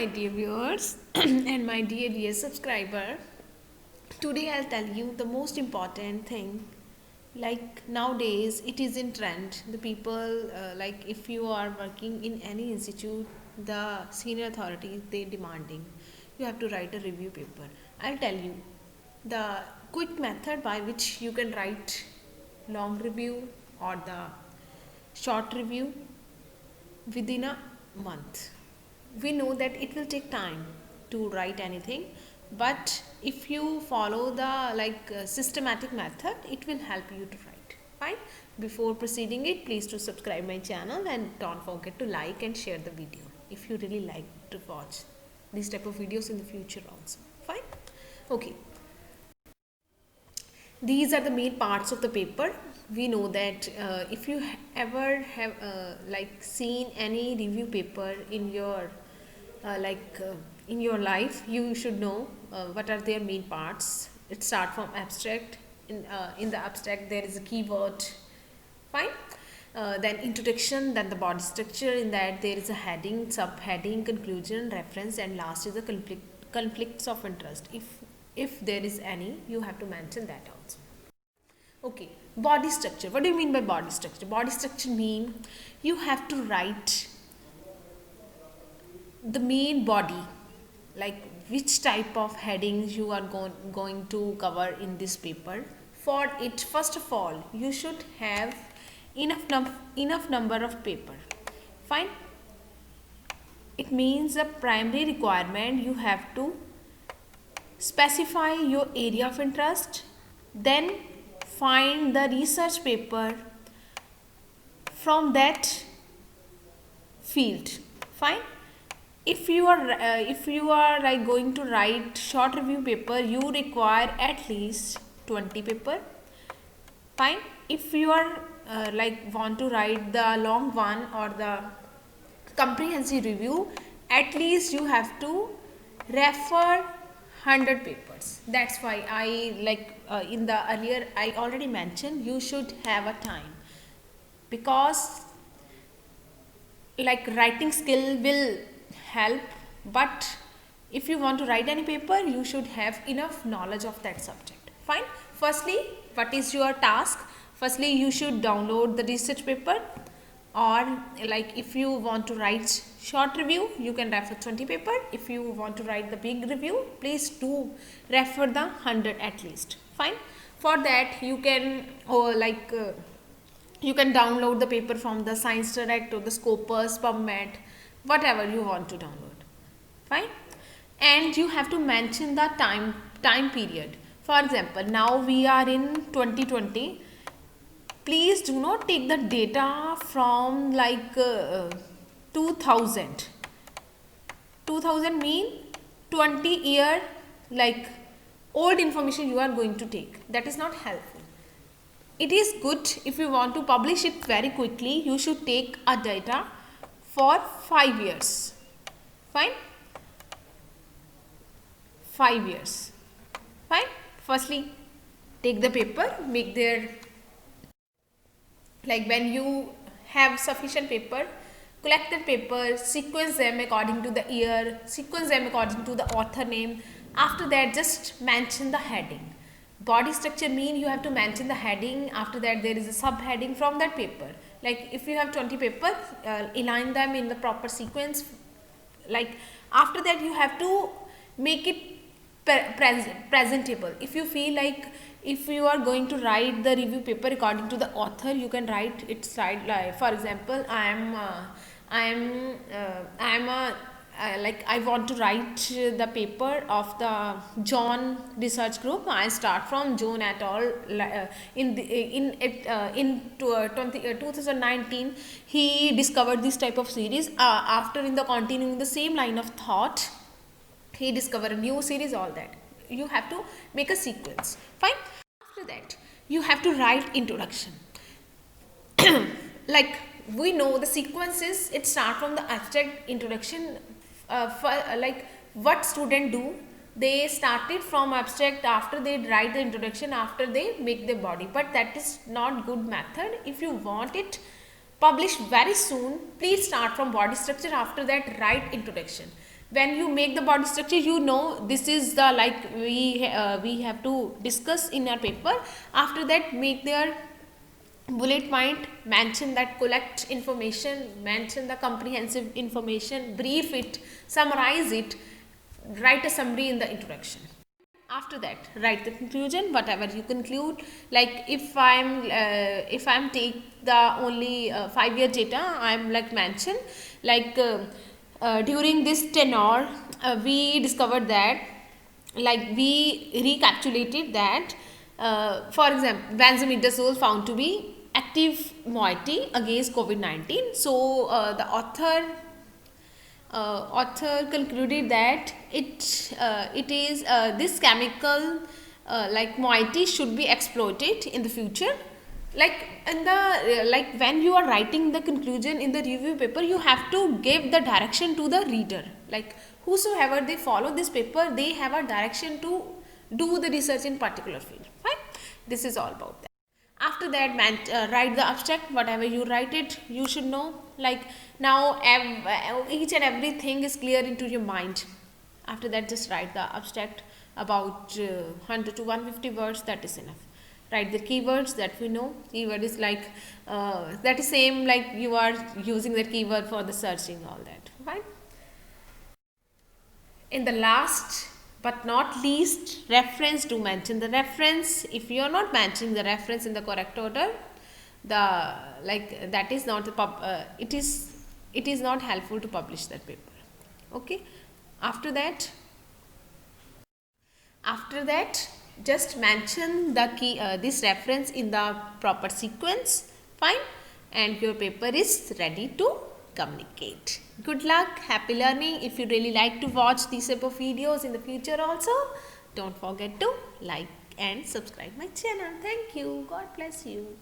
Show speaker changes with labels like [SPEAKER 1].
[SPEAKER 1] my dear viewers and my dear subscriber. Today I'll tell you the most important thing. Like nowadays, it is in trend. The people, like if you are working in any institute, the senior authorities they demanding you have to write a review paper. I'll tell you the quick method by which you can write long review or the short review within a month. We know that it will take time to write anything, but if you follow the systematic method, it will help you to write. Fine. Before proceeding it, please to subscribe my channel and don't forget to like and share the video if you really like to watch these type of videos in the future also. Fine. Okay, these are the main parts of the paper. We know that if you ever have seen any review paper in your in your life, you should know what are their main parts. It starts from abstract. In the abstract there is a keyword. Fine. Then introduction, then the body structure. In that there is a heading, subheading, conclusion, reference, and last is the conflicts of interest. If there is any, you have to mention that also. Okay, body structure. What do you mean by body structure? Body structure mean you have to write the main body, like which type of headings you are going to cover in this paper. For it, first of all, you should have enough number of paper. Fine. It means the primary requirement, you have to specify your area of interest, then find the research paper from that field. Fine. If you are like going to write short review paper, you require at least 20 paper. Fine. If you are want to write the long one or the comprehensive review, at least you have to refer 100 papers. That's why I in the earlier I already mentioned you should have a time, because like writing skill will help, but if you want to write any paper, you should have enough knowledge of that subject. Fine. Firstly, what is your task? Firstly, you should download the research paper, or like if you want to write short review, you can refer 20 paper. If you want to write the big review, please do refer the 100 at least. Fine. For that you can you can download the paper from the Science Direct or the Scopus, PubMed, whatever you want to download. Fine. And you have to mention the time period. For example, now we are in 2020. Please do not take the data from 2000. 2000 mean 20 year old information you are going to take. That is not helpful. It is good if you want to publish it very quickly, you should take a data for 5 years. Fine. 5 years. Fine. Firstly, take the paper, make their when you have sufficient paper, collect the paper, sequence them according to the year, sequence them according to the author name. After that, just mention the heading. Body structure mean you have to mention the heading. After that, there is a subheading from that paper. Like if you have 20 papers, align them in the proper sequence. After that, you have to make it presentable. If you feel like if you are going to write the review paper according to the author, you can write it for example, I want to write the paper of the John research group. I start from John et al. In 2019 he discovered this type of series. After in the continuing the same line of thought, he discovered a new series. All that you have to make a sequence. Fine. After that, you have to write introduction. We know the sequences, it start from the abstract introduction. What student do, they started from abstract, after they write the introduction, after they make the body, but that is not good method. If you want it published very soon, please start from body structure, after that write introduction. When you make the body structure, you know this is the like we have to discuss in our paper. After that, make their bullet point, mention that collect information, mention the comprehensive information, brief it, summarize it, write a summary in the introduction. After that, write the conclusion, whatever you conclude. Like if I'm take the only 5-year data, I'm like mention like during this tenure we discovered that, like we recapitulated that for example benzimidazole found to be active moiety against COVID-19. So the author concluded that it is this chemical like moiety should be exploited in the future. Like in the like when you are writing the conclusion in the review paper, you have to give the direction to the reader. Like whosoever they follow this paper, they have a direction to do the research in particular field. Right? This is all about that. After that, write the abstract. Whatever you write it, you should know. Like now each and everything is clear into your mind. After that, just write the abstract about 100 to 150 words. That is enough. Write the keywords that we know. Keyword is like that is same like you are using the keyword for the searching, all that. Fine. In the last but not least, reference, do mention the reference. If you are not mentioning the reference in the correct order, the like that is not the it is not helpful to publish that paper. Okay. After that just mention the key this reference in the proper sequence. Fine. And your paper is ready to communicate. Good luck, happy learning. If you really like to watch these type of videos in the future also, don't forget to like and subscribe my channel. Thank you. God bless you.